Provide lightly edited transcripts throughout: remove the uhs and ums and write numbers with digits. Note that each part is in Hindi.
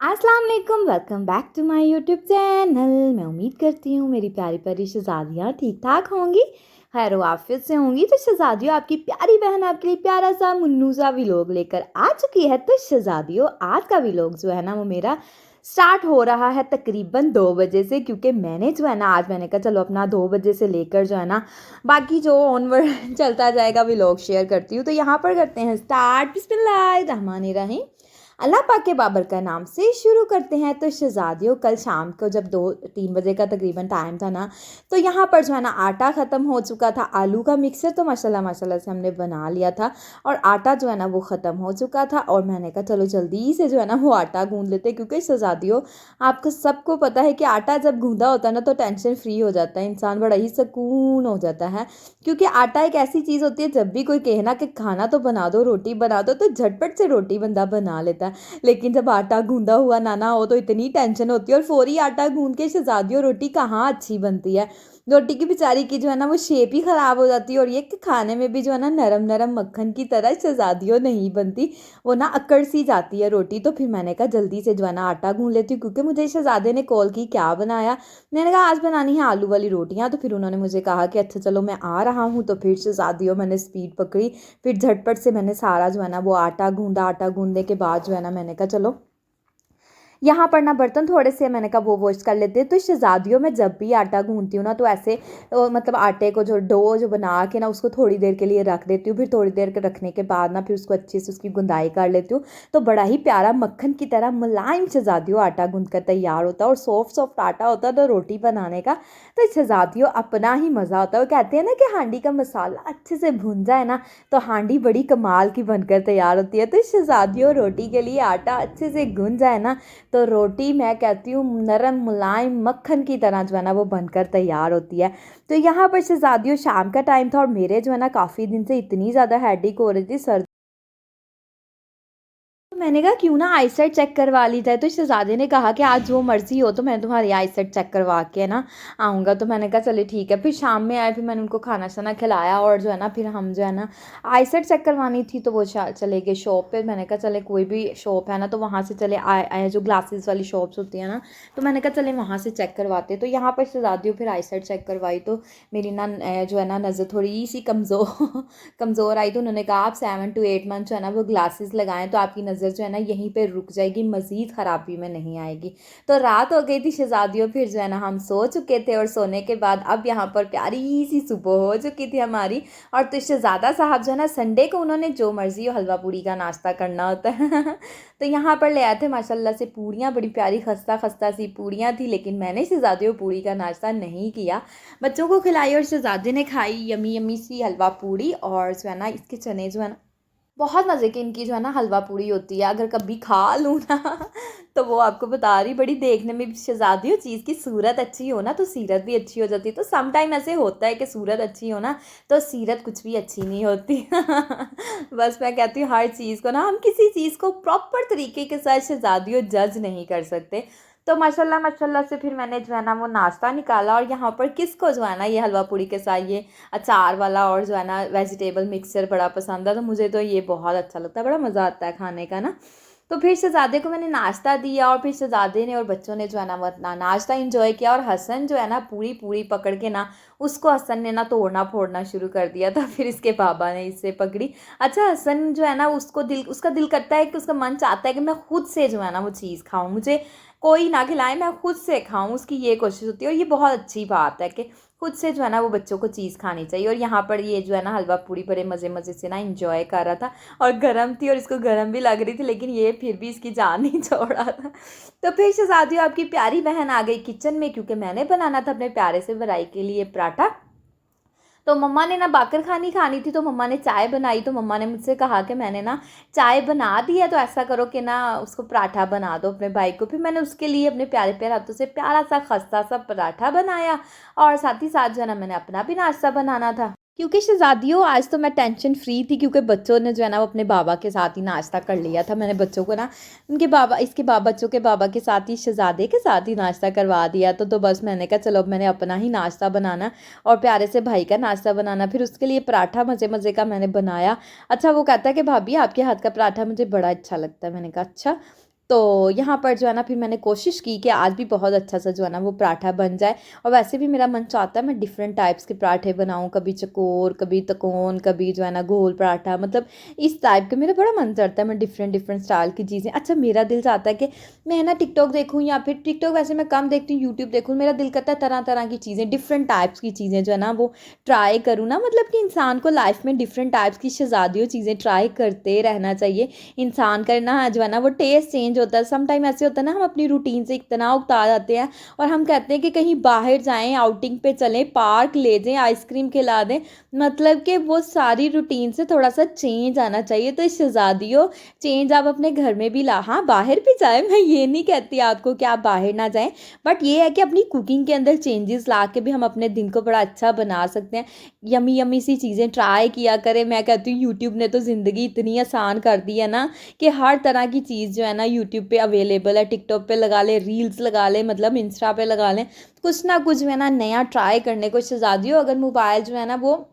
अस्सलाम वालेकुम, welcome back to my YouTube channel. मैं उम्मीद करती हूँ मेरी प्यारी प्यारी शहज़ादियाँ ठीक ठाक होंगी, खैर आफियत से होंगी। तो शहज़ादियों, आपकी प्यारी बहन आपके लिए प्यारा सा मुन्नू सा व्लॉग लेकर आ चुकी है। तो शहज़ादियों, आज का व्लॉग जो है ना वो मेरा स्टार्ट हो रहा है तकरीबन 2 बजे से, क्योंकि मैंने जो है ना आज मैंने कहा चलो अपना 2 बजे से लेकर जो है ना बाकी जो ऑनवर्ड चलता जाएगा व्लॉग शेयर करती हूँ। तो यहाँ पर करते हैं स्टार्ट। बिस्मिल्लाहिर्रहमानिर्रहीम। अल्लाह पाक के बाबर का नाम से शुरू करते हैं। तो शहज़ादियों, कल शाम को जब 2-3 बजे का तकरीबन टाइम था ना, तो यहाँ पर जो है ना आटा ख़त्म हो चुका था। आलू का मिक्सर तो माशाल्लाह माशाल्लाह से हमने बना लिया था, और आटा जो है ना वो ख़त्म हो चुका था। और मैंने कहा चलो जल्दी से जो है ना वो आटा गूँध लेते, क्योंकि शहज़ादियों आपको सबको पता है कि आटा जब गूँधा होता है ना तो टेंशन फ्री हो जाता है इंसान, बड़ा ही सुकून हो जाता है। क्योंकि आटा एक ऐसी चीज़ होती है, जब भी कोई कहे ना कि खाना तो बना दो, रोटी बना दो, तो झटपट से रोटी बंदा बना लेता है। लेकिन जब आटा गूंदा हुआ ना हो तो इतनी टेंशन होती है। और फौरी आटा गूंद के शहज़ादियों रोटी कहाँ अच्छी बनती है, रोटी की बेचारी की जो है ना वो शेप ही ख़राब हो जाती है। और ये कि खाने में भी जो है ना नरम नरम मक्खन की तरह शहज़ादियों नहीं बनती, वो ना अकड़ सी जाती है रोटी। तो फिर मैंने कहा जल्दी से जो है ना आटा गूंद लेती हूँ, क्योंकि मुझे शहज़ादे ने कॉल की क्या बनाया। मैंने कहा आज बनानी है आलू वाली रोटियाँ। तो फिर उन्होंने मुझे कहा कि अच्छा चलो मैं आ रहा हूँ। तो फिर शहज़ादियों मैंने स्पीड पकड़ी, फिर झटपट से मैंने सारा जो है ना वो आटा गूंदा। आटा गूंदने के बाद जो है ना मैंने कहा चलो यहाँ पर ना बर्तन थोड़े से मैंने कहा वो वॉश कर लेते हैं। तो शहज़ादियों में जब भी आटा गूंथती हूँ ना तो ऐसे मतलब आटे को जो डो जो बना के ना उसको थोड़ी देर के लिए रख देती हूँ। फिर थोड़ी देर के रखने के बाद ना फिर उसको अच्छे से उसकी गुंदाई कर लेती हूँ। तो बड़ा ही प्यारा मक्खन की तरह मुलायम शहज़ादियों आटा गूंथ कर तैयार होता है, और सॉफ्ट सॉफ्ट आटा होता है तो रोटी बनाने का तो शहज़ादियों अपना ही मज़ा होता है। वो कहते हैं ना कि हांडी का मसाला अच्छे से भुन जाए ना तो हांडी बड़ी कमाल की बनकर तैयार होती है। तो शहज़ादियों, रोटी के लिए आटा अच्छे से गुन जाए ना तो रोटी मैं कहती हूँ नरम मुलायम मक्खन की तरह जो है ना वो बनकर तैयार होती है। तो यहाँ पर शहज़ादियों शाम का टाइम था, और मेरे जो है ना काफ़ी दिन से इतनी ज़्यादा हेडेक हो रही थी, सर तो मैंने कहा क्यों ना आईसेट चेक करवा ली जाए। तो शहज़ादे ने कहा कि आज जो मर्ज़ी हो तो मैं तुम्हारी आईसेट चेक करवा के ना आऊँगा। तो मैंने कहा चलिए ठीक है। फिर शाम में आए, फिर मैंने उनको खाना शाना खिलाया, और जो है ना फिर हम जो है ना आईसेट चेक करवानी थी तो वो चले गए शॉप पे। मैंने कहा चले कोई भी शॉप है ना तो वहाँ से चले आए जो ग्लासेस वाली शॉप्स होती हैं ना, तो मैंने कहा चले वहाँ से चेक करवाते। तो यहाँ पर शहज़ादियों फिर आईसेट चेक करवाई तो मेरी ना जो है ना नज़र थोड़ी सी कमज़ोर कमज़ोर आई। तो उन्होंने कहा आप 7 to 8 मंथ जो है ना वो ग्लासेस लगाएं तो आपकी नज़र जो है ना यहीं पे रुक जाएगी, मज़ीद ख़राबी में नहीं आएगी। तो रात हो गई थी शहज़ादियों, फिर जो है ना हम सो चुके थे, और सोने के बाद अब यहाँ पर प्यारी सी सुबह हो चुकी थी हमारी। और तो शहज़ादा साहब जो है ना संडे को उन्होंने जो मर्ज़ी हो हलवा पूड़ी का नाश्ता करना होता है तो यहाँ पर ले आए थे माशाल्लाह से पूड़ियाँ, बड़ी प्यारी खस्ता खस्ता सी पूड़ियाँ थी। लेकिन मैंने शहज़ादियों पूड़ी का नाश्ता नहीं किया, बच्चों को खिलाई, और शहज़ादे ने खाई यमी यमी सी हलवा पूड़ी। और जो है ना इसके चने जो है ना बहुत मज़े की इनकी जो है ना हलवा पूड़ी होती है, अगर कभी खा लूँ ना तो वो आपको बता रही, बड़ी देखने में भी शहज़ादी हो, चीज़ की सूरत अच्छी हो ना तो सीरत भी अच्छी हो जाती है। तो सम टाइम ऐसे होता है कि सूरत अच्छी हो ना तो सीरत कुछ भी अच्छी नहीं होती बस मैं कहती हूँ हर चीज़ को ना हम किसी चीज़ को प्रॉपर तरीके के साथ शहज़ादियों जज नहीं कर सकते। तो माशाल्लाह माशाल्लाह से फिर मैंने जो है ना वो नाश्ता निकाला, और यहाँ पर किसको जो है ना ये हलवा पूड़ी के साथ ये अचार वाला और जो है ना वेजिटेबल मिक्सचर बड़ा पसंद है। तो मुझे तो ये बहुत अच्छा लगता है, बड़ा मज़ा आता है खाने का ना। तो फिर शहज़ादे को मैंने नाश्ता दिया, और फिर शहज़ादे ने और बच्चों ने जो है ना वो अपना नाश्ता इंजॉय किया। और हसन जो है ना पूरी पूरी पकड़ के ना उसको हसन ने ना तोड़ना फोड़ना शुरू कर दिया था। फिर इसके बाबा ने इससे पकड़ी। अच्छा हसन जो है ना उसका दिल करता है कि उसका मन चाहता है कि मैं खुद से जो है ना वो चीज़ खाऊं, मुझे कोई ना खिलाए, मैं खुद से खाऊं, उसकी ये कोशिश होती है। और ये बहुत अच्छी बात है कि खुद से जो है ना वो बच्चों को चीज़ खानी चाहिए। और यहाँ पर ये जो है ना हलवा पूड़ी बड़े मज़े मज़े से ना इंजॉय कर रहा था, और गर्म थी और इसको गर्म भी लग रही थी, लेकिन ये फिर भी इसकी जान नहीं छोड़ा था। तो फिर शहज़ादियों आपकी प्यारी बहन आ गई किचन में, क्योंकि मैंने बनाना था अपने प्यारे से भराई के लिए पराठा। तो मम्मा ने ना बाकर खानी खानी थी, तो मम्मा ने चाय बनाई। तो मम्मा ने मुझसे कहा कि मैंने ना चाय बना दी है, तो ऐसा करो कि ना उसको पराठा बना दो अपने भाई को। फिर मैंने उसके लिए अपने प्यारे प्यारे हाथों से प्यारा सा खस्ता सा पराठा बनाया, और साथ ही साथ जो है ना मैंने अपना भी नाश्ता बनाना था। क्योंकि शहज़ादियों आज तो मैं टेंशन फ्री थी, क्योंकि बच्चों ने जो है ना वो अपने बाबा के साथ ही नाश्ता कर लिया था। मैंने बच्चों को ना उनके बाबा इसके बाबा बच्चों के बाबा के साथ ही शहज़ादे के साथ ही नाश्ता करवा दिया। तो बस मैंने कहा चलो अब मैंने अपना ही नाश्ता बनाना और प्यारे से भाई का नाश्ता बनाना। फिर उसके लिए पराठा मज़े मज़े का मैंने बनाया। अच्छा वो कहता है कि भाभी आपके हाथ का पराठा मुझे बड़ा अच्छा लगता है। मैंने कहा अच्छा। तो यहाँ पर जो है ना फिर मैंने कोशिश की कि आज भी बहुत अच्छा सा जो है ना वो पराठा बन जाए। और वैसे भी मेरा मन चाहता है मैं डिफरेंट टाइप्स के पराठे बनाऊँ, कभी चकोर, कभी तकोन, कभी जो है ना गोल पराठा, मतलब इस टाइप के मेरा बड़ा मन करता है मैं डिफरेंट डिफरेंट स्टाइल की चीज़ें। अच्छा, मेरा दिल चाहता है कि मैं ना टिकटॉक देखूँ, या फिर टिकटॉक वैसे मैं कम देखती हूँ, यूट्यूब देखूँ। मेरा दिल करता है तरह तरह की चीज़ें, डिफरेंट टाइप्स की चीज़ें जो है ना वो ट्राई करूँ ना, मतलब कि इंसान को लाइफ में डिफरेंट टाइप्स की शहज़ादियों चीज़ें ट्राई करते रहना चाहिए। इंसान का ना जो है ना वो टेस्ट चेंज होता है। सम टाइम ऐसे होता है ना, हम अपनी रूटीन से इतना उगता जाते हैं और हम कहते हैं कि कहीं बाहर जाएं, आउटिंग पे चलें, पार्क ले जाएं, आइसक्रीम खिला दें, मतलब कि वो सारी रूटीन से थोड़ा सा चेंज आना चाहिए। तो शहज़ादियों, चेंज आप अपने घर में भी ला, हाँ बाहर भी जाएं, मैं ये नहीं कहती आपको कि आप बाहर ना जाएं, बट ये है कि अपनी कुकिंग के अंदर चेंजेस ला के भी हम अपने दिन को बड़ा अच्छा बना सकते हैं। यमी यमी सी चीज़ें ट्राई किया करें। मैं कहती हूँ यूट्यूब ने तो ज़िंदगी इतनी आसान कर दी है ना कि हर तरह की चीज़ जो है ना यूट्यूब पे अवेलेबल है। टिकटॉक पे लगा ले, रील्स लगा ले, मतलब इंस्टा पे लगा लें, कुछ ना कुछ जो है ना नया ट्राई करने को। शहज़ादियों, अगर मोबाइल जो है ना वो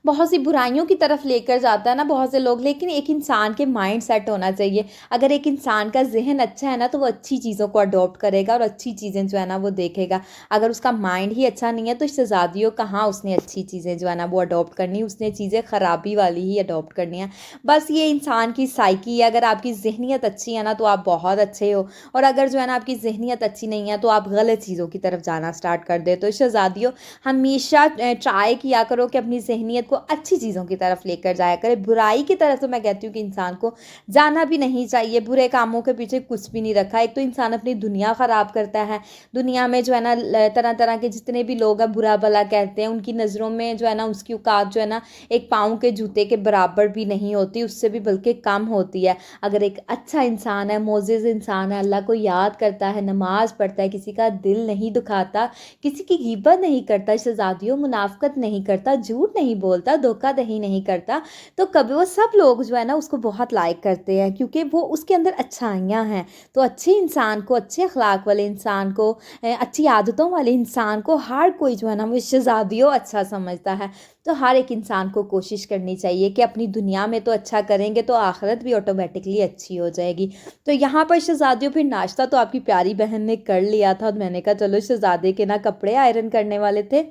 बहुत सी बुराइयों की तरफ लेकर जाता है ना बहुत से लोग, लेकिन एक इंसान के माइंड सेट होना चाहिए। अगर एक इंसान का जहन अच्छा है ना तो वो अच्छी चीज़ों को अडॉप्ट करेगा और अच्छी चीज़ें जो है ना वो देखेगा। अगर उसका माइंड ही अच्छा नहीं है तो शहज़ादियों कहाँ उसने अच्छी चीज़ें जो है ना वो अडॉप्ट करनी, उसने चीज़ें ख़राबी वाली ही अडॉप्ट करनी है। बस ये इंसान की साइकी है। अगर आपकी जहनीत अच्छी है ना तो आप बहुत अच्छे हो, और अगर जो है ना आपकी जहनीत अच्छी नहीं है तो आप गलत चीज़ों की तरफ जाना स्टार्ट कर दे। तो शहज़ादियों, हमेशा ट्राई किया करो कि अपनी जहनीत को अच्छी चीज़ों की तरफ लेकर जाया करें। बुराई की तरफ तो मैं कहती हूँ कि इंसान को जाना भी नहीं चाहिए। बुरे कामों के पीछे कुछ भी नहीं रखा। एक तो इंसान अपनी दुनिया ख़राब करता है। दुनिया में जो है ना तरह तरह के जितने भी लोग हैं बुरा भला कहते हैं, उनकी नज़रों में जो है ना उसकी औकात जो है ना एक पाँव के जूते के बराबर भी नहीं होती, उससे भी बल्कि कम होती है। अगर एक अच्छा इंसान है, मोअज़्ज़िज़ इंसान है, अल्लाह को याद करता है, नमाज़ पढ़ता है, किसी का दिल नहीं दुखाता, किसी की गिबत नहीं करता, शहज़ादियों मुनाफ़िक़त नहीं करता, झूठ नहीं बोलता, धोखाधड़ी नहीं करता, तो कभी वो सब लोग जो है ना उसको बहुत लाइक करते हैं, क्योंकि वो उसके अंदर अच्छाइयाँ हैं। तो अच्छे इंसान को, अच्छे अखलाक वाले इंसान को, अच्छी आदतों वाले इंसान को हर कोई जो है ना वो शहज़ादियों अच्छा समझता है। तो हर एक इंसान को कोशिश करनी चाहिए कि अपनी दुनिया में तो अच्छा करेंगे तो आखिरत भी ऑटोमेटिकली अच्छी हो जाएगी। तो यहाँ पर शहज़ादियों, फिर नाश्ता तो आपकी प्यारी बहन ने कर लिया था, मैंने कहा चलो शहज़ादे के ना कपड़े आयरन करने वाले थे,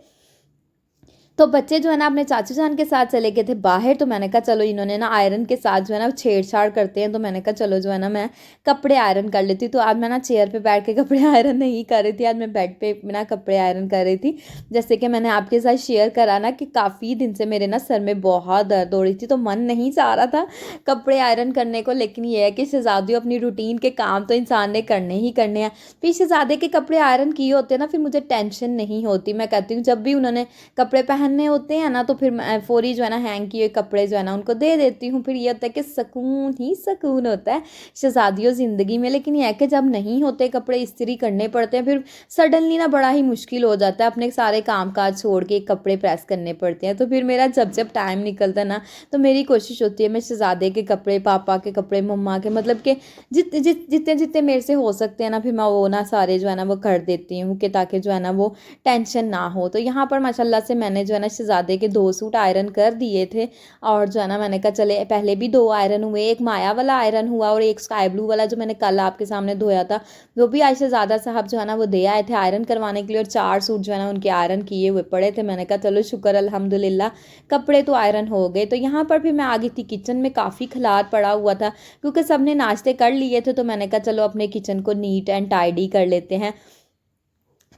तो बच्चे जो है ना अपने चाचू जान के साथ चले गए थे बाहर। तो मैंने कहा चलो इन्होंने ना आयरन के साथ जो है ना छेड़छाड़ करते हैं, तो मैंने कहा चलो जो है ना मैं कपड़े आयरन कर लेती हूँ। तो आज मैं ना चेयर पे बैठ के कपड़े आयरन नहीं कर रही थी, आज मैं बेड पे ना कपड़े आयरन कर रही थी। जैसे कि मैंने आपके साथ शेयर करा ना कि काफ़ी दिन से मेरे ना सर में बहुत दर्द हो रही थी, तो मन नहीं चाह रहा था कपड़े आयरन करने को। लेकिन ये है कि शहज़ादियों, अपनी रूटीन के काम तो इंसान ने करने ही करने हैं। फिर शहज़ादे के कपड़े आयरन किए होते हैं ना, फिर मुझे टेंशन नहीं होती। मैं कहती हूँ जब भी उन्होंने कपड़े पहनने होते हैं ना तो फिर मैं फौरी जो है ना हैंग किए कपड़े जो है ना उनको दे देती हूँ। फिर ये होता है कि सुकून ही सुकून होता है शहज़ादियों ज़िंदगी में। लेकिन ये है कि जब नहीं होते कपड़े इस्त्री करने पड़ते हैं, फिर सडनली ना बड़ा ही मुश्किल हो जाता है, अपने सारे काम काज छोड़ के कपड़े प्रेस करने पड़ते हैं। तो फिर मेरा जब जब टाइम निकलता है ना तो मेरी कोशिश होती है मैं शहज़ादे के कपड़े, पापा के कपड़े, मम्मा के, मतलब कि जितने जितने मेरे से हो सकते हैं ना फिर मैं वो ना सारे जो है ना वो कर देती हूँ कि ताकि जो है ना वो टेंशन ना हो। तो यहाँ पर माशाल्लाह से मैंने जो है ना शहज़ादे के 2 सूट आयरन कर दिए थे, और जो है ना मैंने कहा चले पहले भी 2 आयरन हुए, एक माया वाला आयरन हुआ और एक स्काई ब्लू वाला जो मैंने कल आपके सामने धोया था वो भी आज शहज़ादा साहब जो है ना वो दे आए थे आयरन करवाने के लिए, और 4 सूट जो है ना उनके आयरन किए हुए पड़े थे। मैंने कहा चलो शुक्र अल्हम्दुलिल्लाह कपड़े तो आयरन हो गए। तो यहाँ पर फिर मैं आ गई थी किचन में, काफ़ी खलार पड़ा हुआ था क्योंकि सबने नाश्ते कर लिए थे। तो मैंने कहा चलो अपने किचन को नीट एंड टाइडी कर लेते हैं।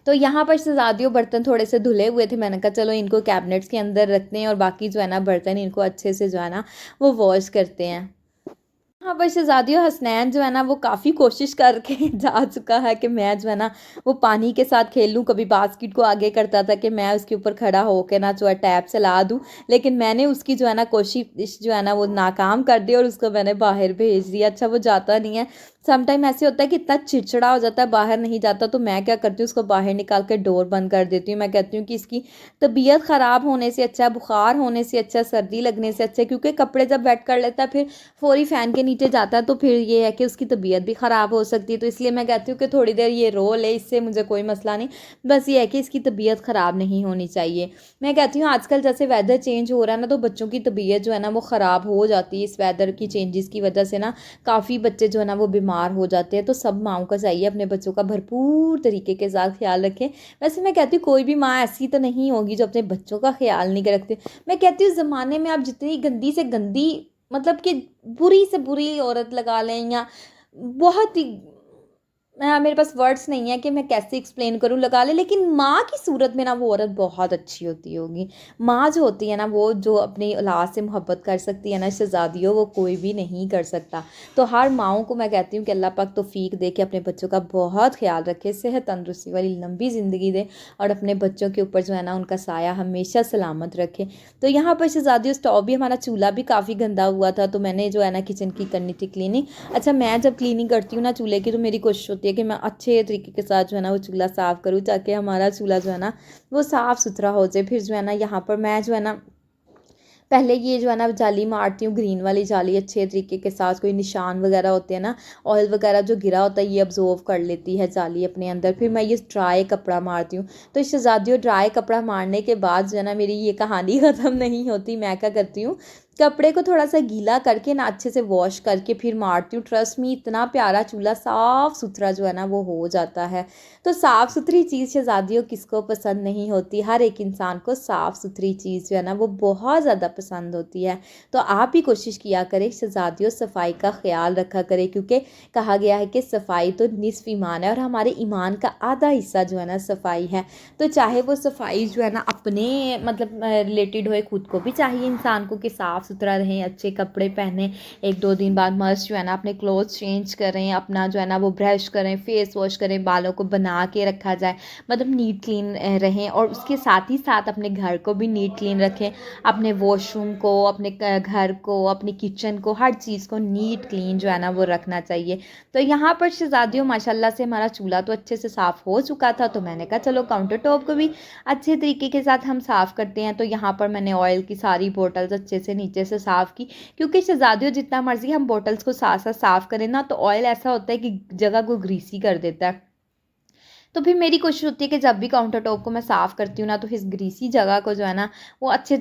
तो यहाँ पर शहज़ादियों बर्तन थोड़े से धुले हुए थे, मैंने कहा चलो इनको कैबिनेट्स के अंदर रखते हैं और बाकी जो है ना बर्तन इनको अच्छे से जो है ना वो वॉश करते हैं। हाँ, पर शहज़ादियों, हसनैन जो है ना वो काफ़ी कोशिश करके जा चुका है कि मैं जो है ना वो पानी के साथ खेल लूँ। कभी बास्केट को आगे करता था कि मैं उसके ऊपर खड़ा होकर ना जो है टैप चला दूँ, लेकिन मैंने उसकी जो है ना कोशिश जो है ना वो नाकाम कर दी और उसको मैंने बाहर भेज दिया। अच्छा, वो जाता नहीं है। सम टाइम ऐसे होता है कि इतना चिड़चिड़ा हो जाता है, बाहर नहीं जाता, तो मैं क्या करती हूँ उसको बाहर निकाल कर डोर बंद कर देती हूँ। मैं कहती हूँ कि इसकी तबीयत ख़राब होने से अच्छा, बुखार होने से अच्छा, सर्दी लगने से अच्छा, क्योंकि कपड़े जब वेट कर लेता है फिर फौरी फ़ैन के नीचे जाता है तो फिर ये है कि उसकी तबीयत भी ख़राब हो सकती है। तो इसलिए मैं कहती हूँ कि थोड़ी देर ये रो ले, इससे मुझे कोई मसला नहीं, बस ये है कि इसकी तबीयत ख़राब नहीं होनी चाहिए। मैं कहती हूँ आजकल जैसे वेदर चेंज हो रहा है ना, तो बच्चों की तबीयत जो है ना वो ख़राब हो जाती है। इस वेदर की चेंजेस की वजह से ना काफ़ी बच्चे जो है ना वो बीमार हो जाते हैं। तो सब माँओं का चाहिए अपने बच्चों का भरपूर तरीके के साथ ख्याल रखें। वैसे मैं कहती हूँ कोई भी माँ ऐसी तो नहीं होगी जो अपने बच्चों का ख्याल नहीं रखती। मैं कहती हूँ ज़माने में आप जितनी गंदी से गंदी, मतलब कि बुरी से बुरी औरत लगा लें, या बहुत ही, मेरे पास वर्ड्स नहीं है कि मैं कैसे एक्सप्लेन करूँ, लगा ले, लेकिन माँ की सूरत में ना वो औरत बहुत अच्छी होती होगी। माँ जो होती है ना, वो जो अपनी औलाद से मोहब्बत कर सकती है ना शहज़ादियों, वो कोई भी नहीं कर सकता। तो हर माँओं को मैं कहती हूँ कि अल्लाह पाक तौफीक दे कि अपने बच्चों का बहुत ख्याल रखे, सेहत तंदुरुस्ती वाली लंबी ज़िंदगी दे, और अपने बच्चों के ऊपर जो है ना उनका साया हमेशा सलामत रखे। तो यहाँ पर शहज़ादियों स्टोव भी, हमारा चूल्हा भी काफ़ी गंदा हुआ था, तो मैंने जो है ना किचन की करनी थी क्लीनिंग। अच्छा, मैं जब क्लीनिंग करती हूँ ना चूल्हे की, तो मेरी कोशिश होती है कि मैं अच्छे तरीके के साथ जो है ना वो चूल्हा साफ़ करूँ, ताकि हमारा चूल्हा जो है ना वो साफ़ सुथरा हो जाए। फिर जो है ना यहाँ पर मैं जो है ना पहले ये जो है ना जाली मारती हूँ, ग्रीन वाली जाली, अच्छे तरीके के साथ। कोई निशान वगैरह होते हैं ना, ऑयल वगैरह जो गिरा होता है, ये अब्जॉर्व कर लेती है जाली अपने अंदर। फिर मैं ये ड्राई कपड़ा मारती हूँ। तो शहज़ादियों ड्राई कपड़ा मारने के बाद जो है ना मेरी ये कहानी ख़त्म नहीं होती। मैं क्या करती हूँ, कपड़े को थोड़ा सा गीला करके ना अच्छे से वॉश करके फिर मारती हूँ। ट्रस्ट मी, इतना प्यारा चूल्हा साफ़ सुथरा जो है ना वो हो जाता है। तो साफ़ सुथरी चीज़ शहज़ादियों किसको पसंद नहीं होती, हर एक इंसान को साफ़ सुथरी चीज़ जो है ना वो बहुत ज़्यादा पसंद होती है। तो आप भी कोशिश किया करें शहज़ादियों, सफाई का ख्याल रखा करें, क्योंकि कहा गया है कि सफाई तो निस्फ ईमान है, और हमारे ईमान का आधा हिस्सा जो है ना सफाई है। तो चाहे वो सफाई जो है ना अपने मतलब रिलेटेड हो, खुद को भी चाहिए इंसान को कि साफ़ सुथरा रहें, अच्छे कपड़े पहने, एक दो दिन बाद मस्त जो है ना अपने क्लोथ्स चेंज करें, अपना जो है ना वो ब्रश करें, फेस वॉश करें, बालों को बना के रखा जाए, मतलब नीट क्लीन रहें। और उसके साथ ही साथ अपने घर को भी नीट क्लीन रखें, अपने वॉशरूम को, अपने घर को, अपनी किचन को, हर चीज़ को नीट क्लीन जो है ना वो रखना चाहिए। तो यहाँ पर शहज़ादियों माशाल्लाह से हमारा चूल्हा तो अच्छे से साफ़ हो चुका था, तो मैंने कहा चलो काउंटर टॉप को भी अच्छे तरीके के साथ हम साफ़ करते हैं। तो यहाँ पर मैंने ऑयल की सारी बोटल्स अच्छे से नीचे से साफ़ की, क्योंकि शहज़ादियों जितना मर्ज़ी हम बोटल्स को साथ साथ साफ़ करें ना, तो ऑयल ऐसा होता है कि जगह को ग्रीसी कर देता है। तो फिर मेरी कोशिश होती है कि जब भी काउंटर टॉप को मैं साफ़ करती हूँ ना, तो इस ग्रीसी जगह को जो है ना वो अच्छे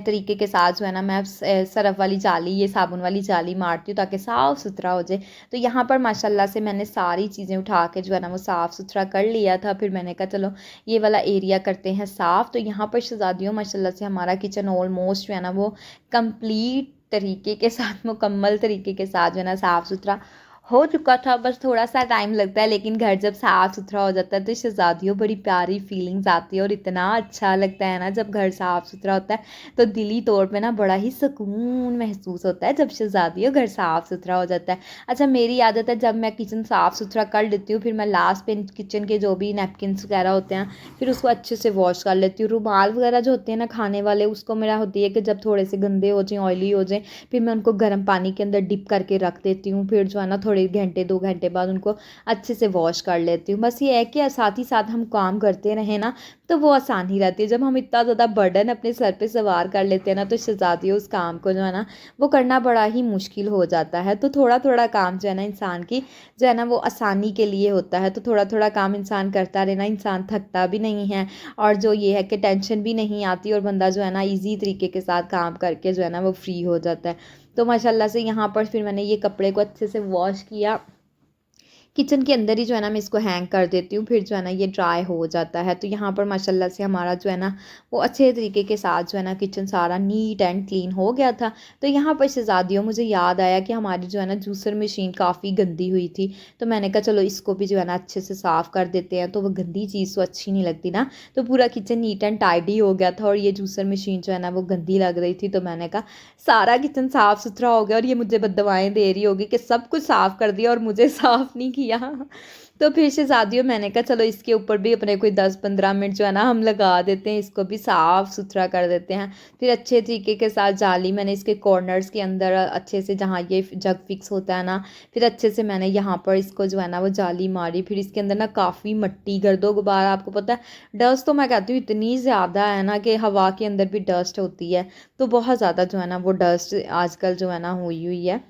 तरीके के साथ जो है ना मैं सरफ़ वाली जाली, ये साबुन वाली जाली मारती हूँ, ताकि साफ़ सुथरा हो जाए। तो यहाँ पर माशाल्लाह से मैंने सारी चीज़ें उठा के जो है ना वो साफ़ सुथरा कर लिया था। फिर मैंने कहा चलो ये वाला एरिया करते हैं साफ़। तो यहाँ पर शहज़ादियों माशाल्लाह से हमारा किचन ऑलमोस्ट जो है ना वो कंप्लीट तरीके के साथ, मुकम्मल तरीके के साथ जो है ना साफ़ सुथरा हो चुका था। बस थोड़ा-सा टाइम लगता है, लेकिन घर जब साफ़-सुथरा हो जाता है तो शहज़ादियों बड़ी प्यारी फीलिंग्स आती है, और इतना अच्छा लगता है ना जब घर साफ़-सुथरा होता है, तो दिली तौर पे ना बड़ा ही सुकून महसूस होता है जब शहज़ादियों घर साफ़-सुथरा हो जाता है। अच्छा, मेरी आदत है जब मैं किचन साफ़-सुथरा कर लेती हूँ, फिर मैं लास्ट पे किचन के जो भी नैपकिन्स वगैरह होते हैं, फिर उसको अच्छे से वॉश कर लेती हूँ। रुमाल वगैरह जो होते हैं ना खाने वाले, उसको मेरा होती है कि जब थोड़े से गंदे हो जाएँ, ऑयली हो जाएँ, फिर मैं उनको गर्म पानी के अंदर डिप करके रख देती हूँ। फिर जो है ना थोड़े घंटे 2 घंटे बाद उनको अच्छे से वॉश कर लेती हूँ। बस ये है कि साथ ही साथ हम काम करते रहें ना, तो वो आसानी रहती है। जब हम इतना ज़्यादा बर्डन अपने सर पे सवार कर लेते हैं ना, तो शहज़ादियों उस काम को जो है ना वो करना बड़ा ही मुश्किल हो जाता है। तो थोड़ा-थोड़ा काम जो है ना इंसान की जो है ना वो आसानी के लिए होता है। तो थोड़ा-थोड़ा काम इंसान करता रहे ना, इंसान थकता भी नहीं है, और जो ये है कि टेंशन भी नहीं आती, और बंदा जो है ना ईज़ी तरीके के साथ काम करके जो है ना वो फ्री हो जाता है। तो माशाल्लाह से यहाँ पर फिर मैंने ये कपड़े को अच्छे से वॉश किया, किचन के अंदर ही जो है ना मैं इसको हैंग कर देती हूँ, फिर जो है ना ये ड्राई हो जाता है। तो यहाँ पर माशाल्लाह से हमारा जो है ना वो अच्छे तरीके के साथ जो है ना किचन सारा नीट एंड क्लीन हो गया था। तो यहाँ पर शहज़ादियों मुझे याद आया कि हमारी जो है ना जूसर मशीन काफ़ी गंदी हुई थी, तो मैंने कहा चलो इसको भी जो है ना अच्छे से साफ़ कर देते हैं, तो वो गंदी चीज़ तो अच्छी नहीं लगती ना। तो पूरा किचन नीट एंड टाइडी हो गया था, और ये जूसर मशीन जो है ना वो गंदी लग रही थी, तो मैंने कहा सारा किचन साफ़ सुथरा हो गया, और ये मुझे बददुआएँ दे रही होगी कि सब कुछ साफ़ कर दिया और मुझे साफ़ नहीं किया। तो फिर शहज़ादियों मैंने कहा चलो इसके ऊपर भी अपने कोई 10-15 मिनट जो है ना हम लगा देते हैं, इसको भी साफ़ सुथरा कर देते हैं। फिर अच्छे तरीके के साथ जाली मैंने इसके कॉर्नर्स के अंदर अच्छे से, जहाँ ये जग फिक्स होता है ना, फिर अच्छे से मैंने यहाँ पर इसको जो है ना वो जाली मारी। फिर इसके अंदर ना काफ़ी मिट्टी, गर्दो गुबार, आपको पता है डस्ट तो मैं कहती हूँ इतनी ज़्यादा है ना कि हवा के अंदर भी डस्ट होती है, तो बहुत ज़्यादा जो है ना वो डस्ट आजकल जो है ना हुई हुई है।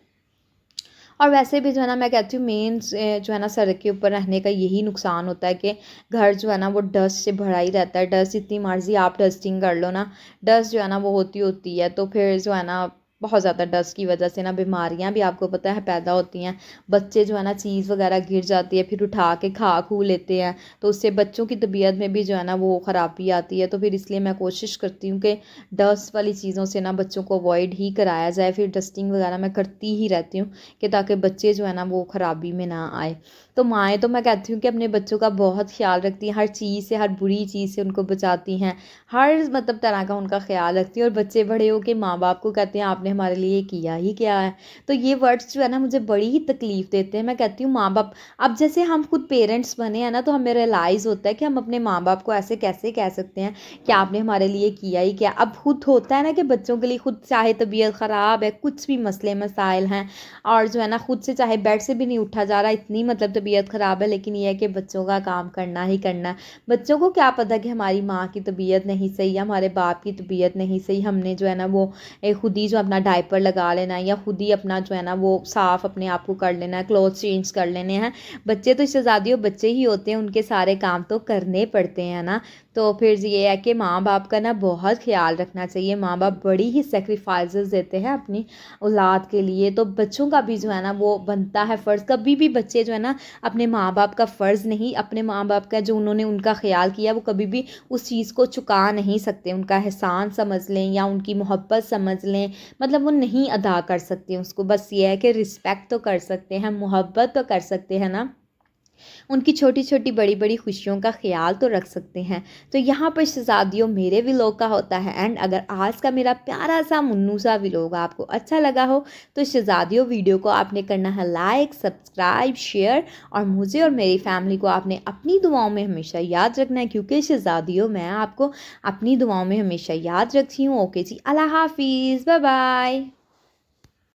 और वैसे भी जो है ना मैं कहती हूँ मेन जो है ना सड़क के ऊपर रहने का यही नुकसान होता है कि घर जो है ना वो डस्ट से भरा ही रहता है। डस्ट जितनी मर्ज़ी आप डस्टिंग कर लो ना, डस्ट जो है ना वो होती होती है। तो फिर जो है ना बहुत ज़्यादा डस्ट की वजह से ना बीमारियां भी आपको पता है पैदा होती हैं। बच्चे जो है ना चीज़ वगैरह गिर जाती है फिर उठा के खा खू लेते हैं, तो उससे बच्चों की तबीयत में भी जो है ना वो ख़राबी आती है। तो फिर इसलिए मैं कोशिश करती हूँ कि डस्ट वाली चीज़ों से ना बच्चों को अवॉइड ही कराया जाए। फिर डस्टिंग वगैरह मैं करती ही रहती हूँ कि ताकि बच्चे जो है ना वो ख़राबी में ना आए। तो माएँ तो मैं कहती हूँ कि अपने बच्चों का बहुत ख़्याल रखती हैं, हर चीज़ से, हर बुरी चीज़ से उनको बचाती हैं, हर मतलब तरह का उनका ख़्याल रखती हैं। और बच्चे बड़े हो के माँ बाप को कहते हैं आपने हमारे लिए किया ही क्या है। तो ये वर्ड्स जो है ना मुझे बड़ी ही तकलीफ़ देते हैं। मैं कहती हूँ माँ बाप, अब जैसे हम खुद पेरेंट्स बने हैं ना तो हमें रियलाइज़ होता है कि हम अपने माँ बाप को ऐसे कैसे कह सकते हैं कि आपने हमारे लिए किया ही क्या। अब खुद होता है ना कि बच्चों के लिए खुद चाहे तबीयत ख़राब है, कुछ भी मसले मसाइल हैं, और जो है ना खुद से चाहे बेड से भी नहीं उठा जा रहा, इतनी मतलब तबीयत ख़राब है, लेकिन ये है कि बच्चों का काम करना ही करना है। बच्चों को क्या पता कि हमारी माँ की तबीयत नहीं सही या हमारे बाप की तबीयत नहीं सही, हमने जो है ना वो खुद ही जो अपना डायपर लगा लेना है या खुद ही अपना जो है ना वो साफ़ अपने आप को कर लेना है, क्लोथ चेंज कर लेने हैं। बच्चे तो शहज़ादियों बच्चे ही होते हैं, उनके सारे काम तो करने पड़ते हैं ना। तो फिर ये है कि माँ बाप का ना बहुत ख्याल रखना चाहिए। माँ बाप बड़ी ही सेक्रीफाइसेस देते हैं अपनी औलाद के लिए, तो बच्चों का भी जो है ना वो बनता है फ़र्ज़। कभी भी बच्चे जो है ना अपने माँ बाप का फ़र्ज़ नहीं, अपने माँ बाप का जो उन्होंने उनका ख्याल किया वो कभी भी उस चीज़ को चुका नहीं सकते। उनका एहसान समझ लें या उनकी मोहब्बत समझ लें, मतलब वो नहीं अदा कर सकते उसको। बस ये है कि रिस्पेक्ट तो कर सकते हैं, मोहब्बत तो कर सकते हैं ना, उनकी छोटी छोटी बड़ी बड़ी खुशियों का ख्याल तो रख सकते हैं। तो यहाँ पर शहज़ादियों मेरे व्लॉग का होता है एंड। अगर आज का मेरा प्यारा सा मुन्नू सा व्लॉग आपको अच्छा लगा हो तो शहज़ादियों वीडियो को आपने करना है लाइक, सब्सक्राइब, शेयर, और मुझे और मेरी फैमिली को आपने अपनी दुआओं में हमेशा याद रखना है, क्योंकि शहज़ादियों मैं आपको अपनी दुआओं में हमेशा याद रखती हूँ। ओके जी, अल्लाह हाफिज़, बाय बाय।